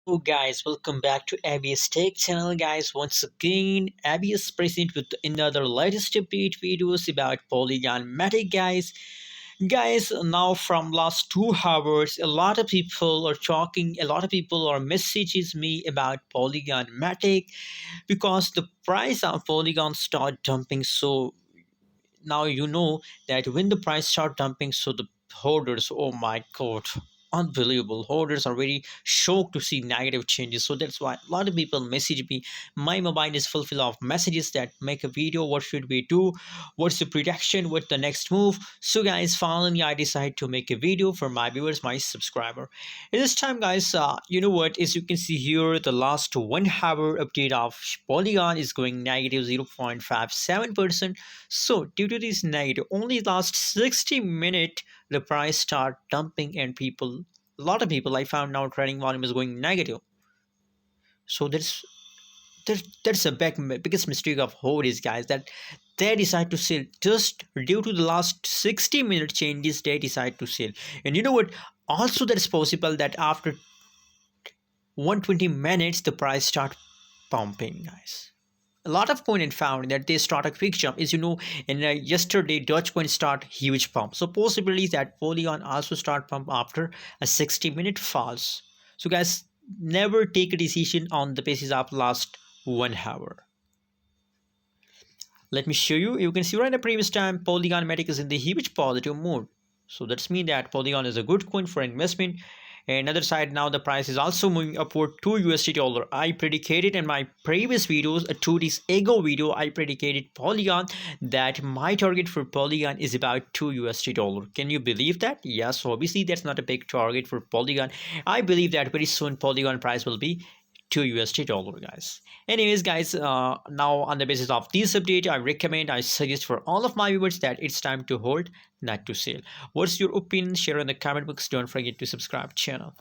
Hello guys, welcome back to ABS Tech channel guys. Once again, ABS present with another latest update videos about Polygon Matic guys. Guys, now from last 2 hours, a lot of people are talking, a lot of people are messages me about Polygon Matic because the price of Polygon start dumping. So now you know that when the price start dumping, so the holders, oh my god, unbelievable, holders are very shocked to see negative changes. So that's why a lot of people message me. My mobile is full of messages that make a video, what should we do, what's the prediction, what's the next move. So guys, finally I decide to make a video for my viewers, my subscriber. In this time guys, you know what, as you can see here, the last 1 hour update of Polygon is going negative 0.57%. So due to this negative, only last 60 minutes the price start dumping and people, a lot of people I found now trading volume is going negative. So that's a biggest mistake of holders guys, that they decide to sell just due to the last 60-minute changes. They decide to sell, and you know what? Also, that's possible that after 120 minutes the price start pumping guys. A lot of coin and found that they start a quick jump, as you know, and yesterday Dogecoin start huge pump, so possibilities that Polygon also start pump after a 60-minute falls. So guys, never take a decision on the basis of last 1 hour. Let me show you. You can see right in the previous time Polygon Matic is in the huge positive mood, so that's mean that Polygon is a good coin for investment. And other side, now the price is also moving upward to USD dollar. I predicated in my previous videos, a 2 days ago video, I predicated Polygon that my target for Polygon is about 2 USD dollar. Can you believe that? Yes, obviously that's not a big target for Polygon. I believe that very soon Polygon price will be 2 USD dollar guys. Anyways guys, now on the basis of this update, I suggest for all of my viewers that it's time to hold, not to sell. What's your opinion? Share in the comment box. Don't forget to subscribe channel.